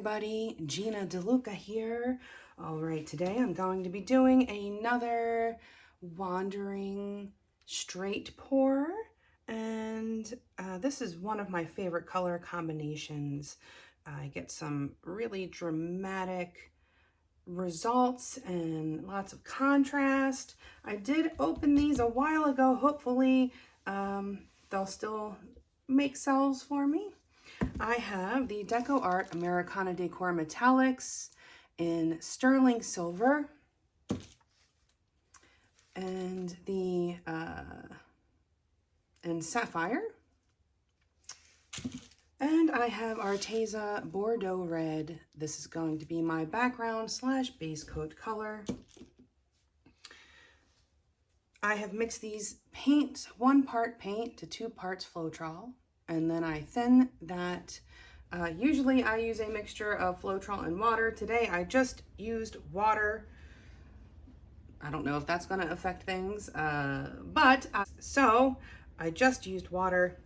everybody, Gina DeLuca here. All right, today I'm going to be doing another wandering straight pour, and this is one of my favorite color combinations. I get some really dramatic results and lots of contrast. I did open these a while ago. Hopefully they'll still make sales for me. I have the Decoart Americana Decor Metallics in Sterling Silver and the in Sapphire. And I have Arteza Bordeaux Red. This is going to be my background / base coat color. I have mixed these paints, 1 part paint to 2 parts Floetrol, and then I thin that. Usually I use a mixture of Floetrol and water. Today I just used water. I don't know if that's going to affect things, so I just used water,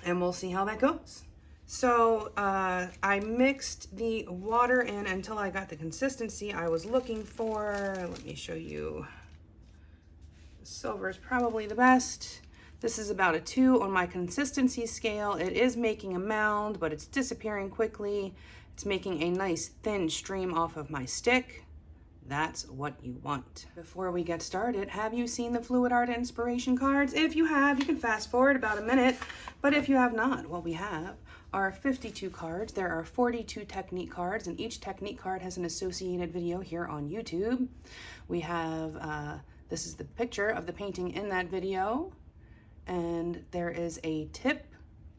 and we'll see how that goes. So I mixed the water in until I got the consistency I was looking for. Let me show you. Silver is probably the best. This is about a 2 on my consistency scale. It is making a mound, but it's disappearing quickly. It's making a nice thin stream off of my stick. That's what you want. Before we get started, have you seen the Fluid Art inspiration cards? If you have, you can fast forward about a minute. But if you have not, what we have are 52 cards. There are 42 technique cards, and each technique card has an associated video here on YouTube. We have, this is the picture of the painting in that video. And there is a tip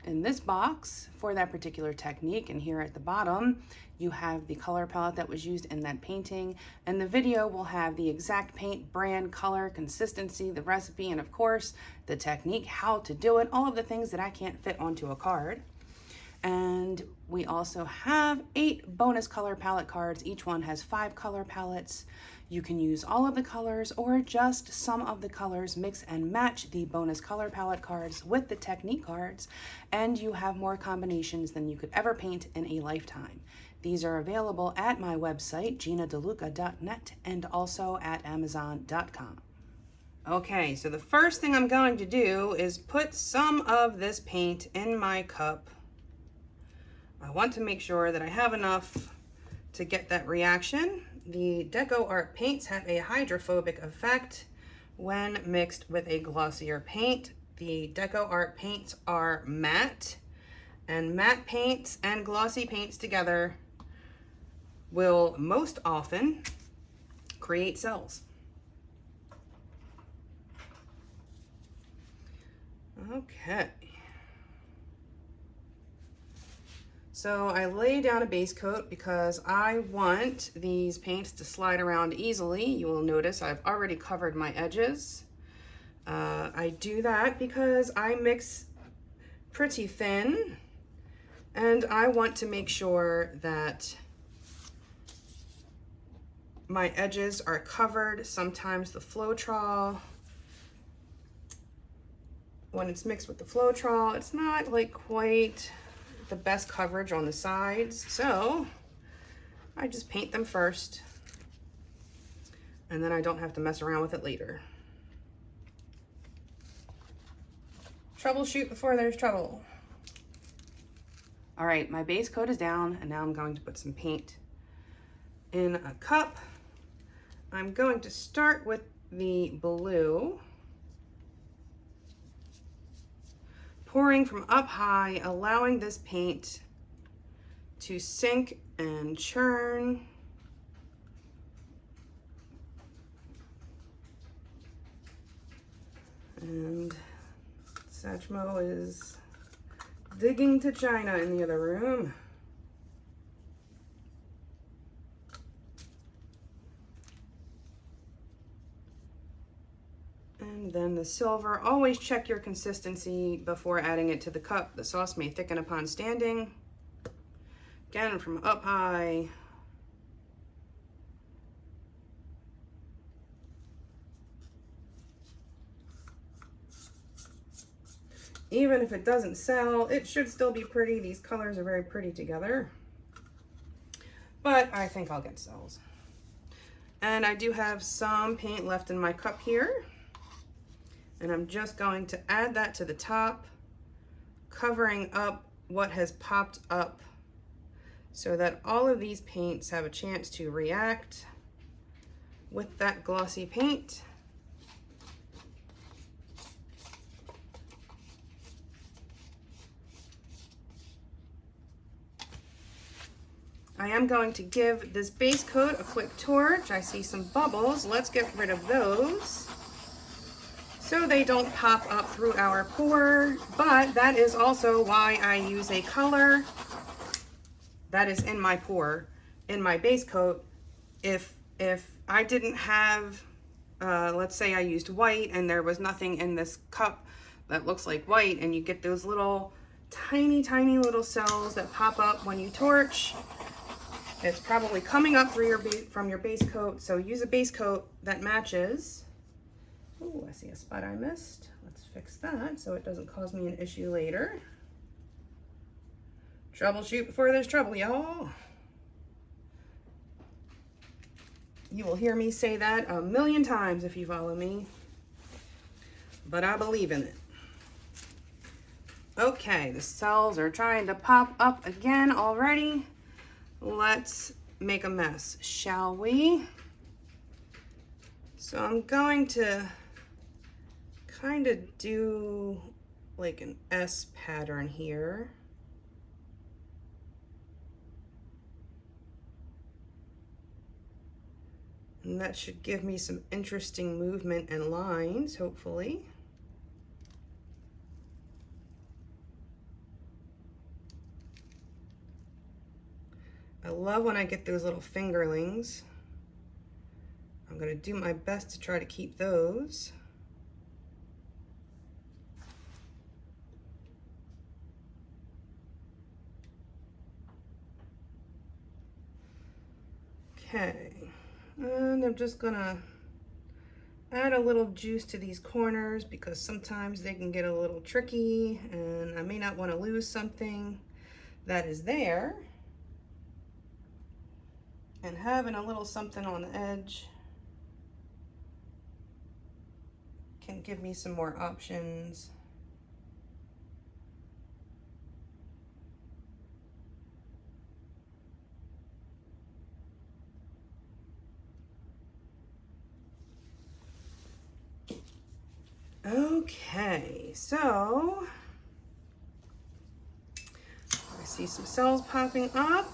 in this box for that particular technique, and here at the bottom you have the color palette that was used in that painting, and the video will have the exact paint, brand, color, consistency, the recipe, and of course the technique, how to do it, all of the things that I can't fit onto a card. And we also have 8 bonus color palette cards. Each one has 5 color palettes. You can use all of the colors or just some of the colors, mix and match the bonus color palette cards with the technique cards, and you have more combinations than you could ever paint in a lifetime. These are available at my website, ginadeluca.net, and also at amazon.com. Okay, so the first thing I'm going to do is put some of this paint in my cup. I want to make sure that I have enough to get that reaction. The Decoart paints have a hydrophobic effect when mixed with a glossier paint. The Decoart paints are matte, and matte paints and glossy paints together will most often create cells. Okay. So I lay down a base coat because I want these paints to slide around easily. You will notice I've already covered my edges. I do that because I mix pretty thin, and I want to make sure that my edges are covered. Sometimes the Floetrol, when it's mixed with the Floetrol, it's not like quite the best coverage on the sides, so I just paint them first, and then I don't have to mess around with it later. Troubleshoot before there's trouble. All right, my base coat is down, and now I'm going to put some paint in a cup. I'm going to start with the blue, pouring from up high, allowing this paint to sink and churn. And Satchmo is digging to China in the other room. And then the silver, always check your consistency before adding it to the cup. The sauce may thicken upon standing. Again, from up high. Even if it doesn't sell, it should still be pretty. These colors are very pretty together. but I think I'll get cells. And I do have some paint left in my cup here. And I'm just going to add that to the top, covering up what has popped up so that all of these paints have a chance to react with that glossy paint. I am going to give this base coat a quick torch. I see some bubbles. Let's get rid of those so they don't pop up through our pour, but that is also why I use a color that is in my pour, in my base coat. If I didn't have, let's say I used white and there was nothing in this cup that looks like white, and you get those little tiny little cells that pop up when you torch, it's probably coming up through your from your base coat. So use a base coat that matches. Oh, I see a spot I missed. Let's fix that so it doesn't cause me an issue later. Troubleshoot before there's trouble, y'all. You will hear me say that a million times if you follow me, but I believe in it. Okay, the cells are trying to pop up again already. Let's make a mess, shall we? So I'm going to kind of do like an S pattern here. And that should give me some interesting movement and lines, hopefully. I love when I get those little fingerlings. I'm going to do my best to try to keep those. Okay, and I'm just going to add a little juice to these corners because sometimes they can get a little tricky and I may not want to lose something that is there. And having a little something on the edge can give me some more options. Okay, so I see some cells popping up.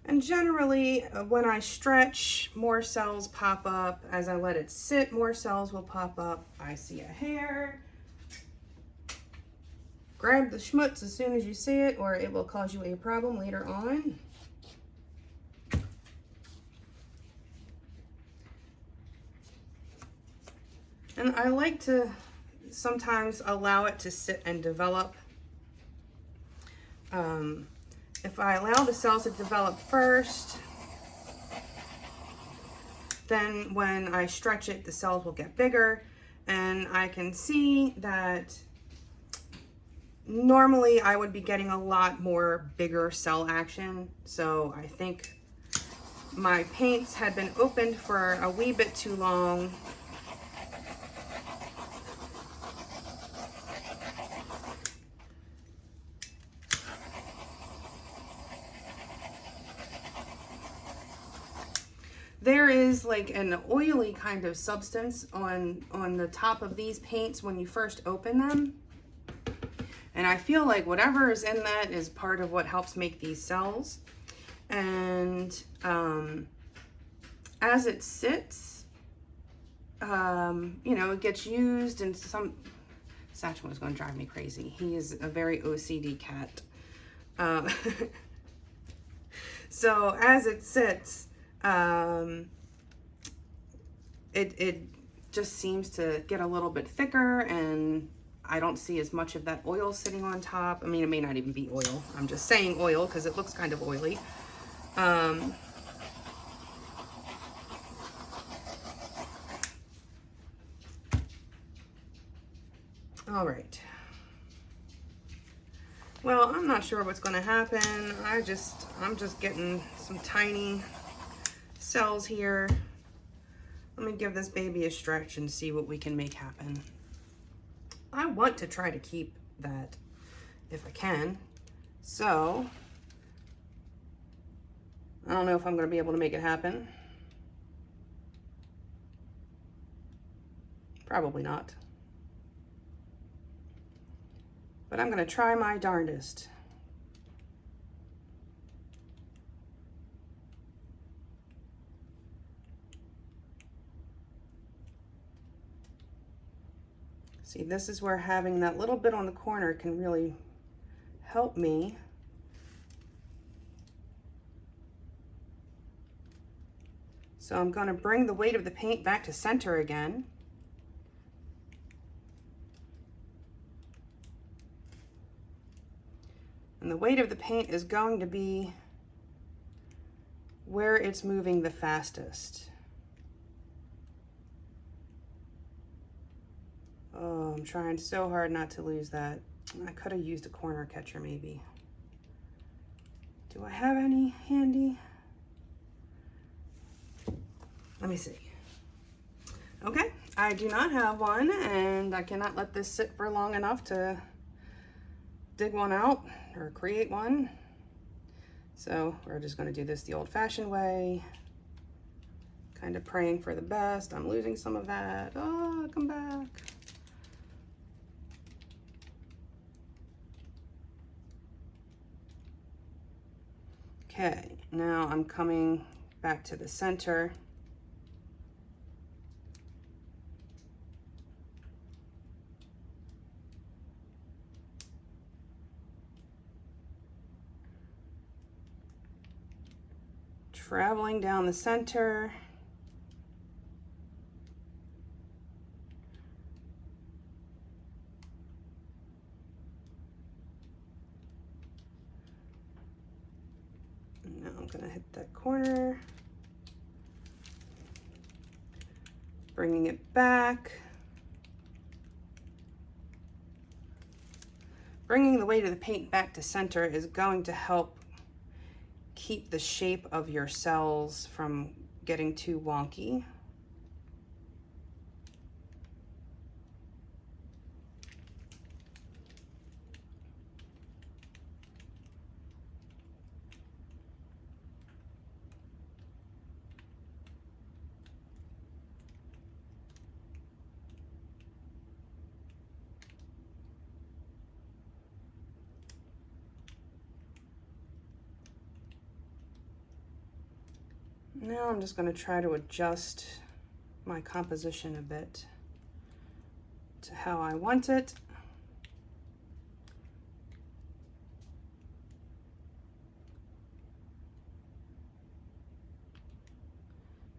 And generally, when I stretch, more cells pop up. As I let it sit, more cells will pop up. I see a hair. Grab the schmutz as soon as you see it, or it will cause you a problem later on. And I like to sometimes allow it to sit and develop. If I allow the cells to develop first, then when I stretch it, the cells will get bigger. And I can see that normally I would be getting a lot more bigger cell action. So I think my paints had been opened for a wee bit too long. There is like an oily kind of substance on the top of these paints when you first open them. And I feel like whatever is in that is part of what helps make these cells. And as it sits, you know, it gets used and Satchmo is going to drive me crazy. He is a very OCD cat. So as it sits, it just seems to get a little bit thicker, and I don't see as much of that oil sitting on top. I mean, it may not even be oil. I'm just saying oil because it looks kind of oily. All right. Well, I'm not sure what's going to happen. I'm just getting some tiny cells here. Let me give this baby a stretch and see what we can make happen. I want to try to keep that if I can. So, I don't know if I'm going to be able to make it happen. Probably not. But I'm going to try my darndest. See, this is where having that little bit on the corner can really help me. So I'm going to bring the weight of the paint back to center again. And the weight of the paint is going to be where it's moving the fastest. Oh, I'm trying so hard not to lose that. I could have used a corner catcher maybe. Do I have any handy? Let me see. Okay, I do not have one, and I cannot let this sit for long enough to dig one out or create one. So we're just going to do this the old-fashioned way, kind of praying for the best. I'm losing some of that. Oh, come back. Okay, now I'm coming back to the center. Traveling down the center. And now I'm going to hit that corner. Bringing it back. Bringing the weight of the paint back to center is going to help keep the shape of your cells from getting too wonky. Now I'm just going to try to adjust my composition a bit to how I want it.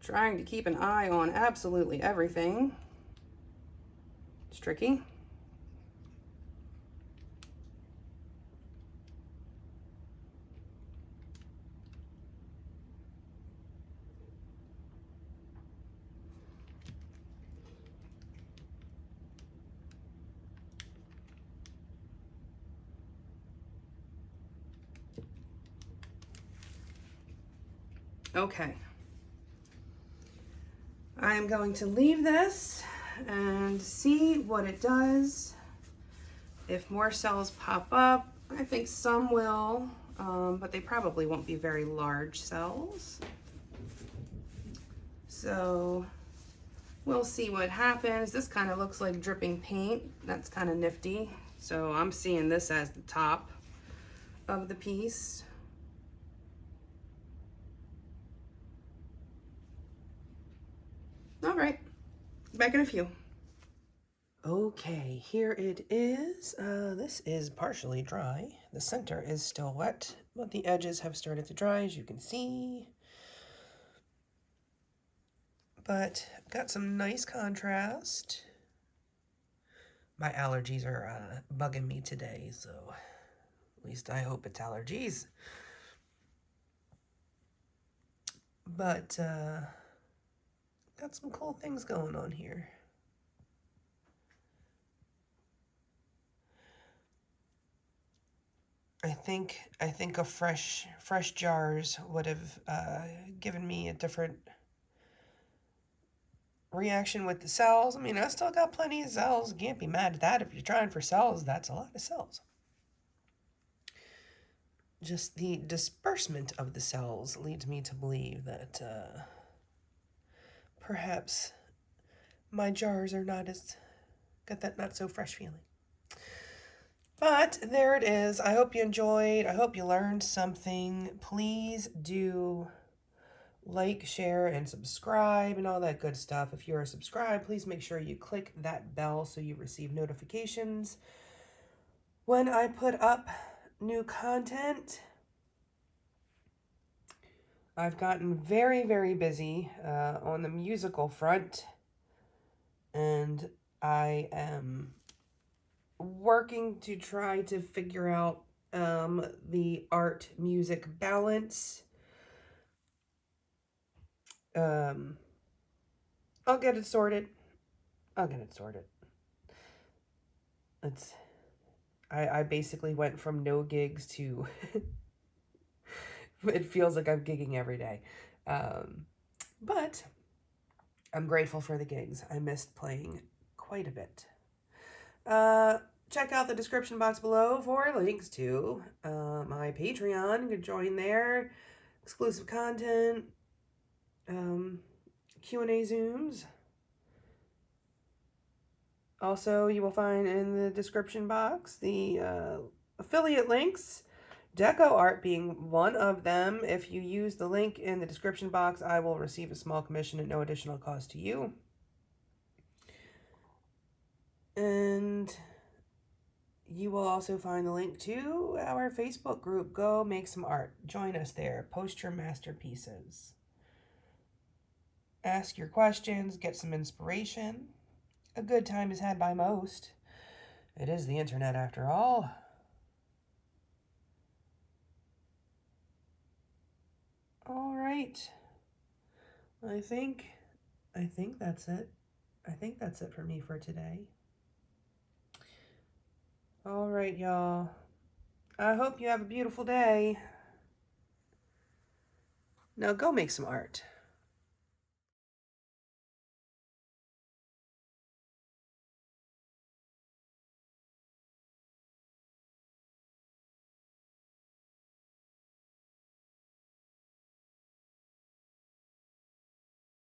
Trying to keep an eye on absolutely everything. It's tricky. Okay. I am going to leave this and see what it does. If more cells pop up, I think some will, but they probably won't be very large cells. So we'll see what happens. This kind of looks like dripping paint. That's kind of nifty. So I'm seeing this as the top of the piece. All right, back in a few. Okay, here it is. This is partially dry. The center is still wet, but the edges have started to dry, as you can see. But got some nice contrast. My allergies are bugging me today, so at least I hope it's allergies. But got some cool things going on here. I think a fresh jars would have given me a different reaction with the cells. I mean, I still got plenty of cells. You can't be mad at that. If you're trying for cells, that's a lot of cells. Just the disbursement of the cells leads me to believe that perhaps my jars are not as got that not so fresh feeling. But there it is. I hope you enjoyed. I hope you learned something. Please do like, share, and subscribe and all that good stuff. If you are subscribed, please make sure you click that bell so you receive notifications when I put up new content. I've gotten very, very busy on the musical front, and I am working to try to figure out the art music balance. I'll get it sorted. I basically went from no gigs to it feels like I'm gigging every day. But I'm grateful for the gigs. I missed playing quite a bit. Check out the description box below for links to my Patreon. You can join there. Exclusive content. Q&A Zooms. Also, you will find in the description box the affiliate links. Decoart being one of them. If you use the link in the description box, I will receive a small commission at no additional cost to you. And you will also find the link to our Facebook group. Go make some art. Join us there. Post your masterpieces. Ask your questions. Get some inspiration. A good time is had by most. It is the internet after all. All right. I think that's it. I think that's it for me for today. All right, y'all. I hope you have a beautiful day. Now go make some art.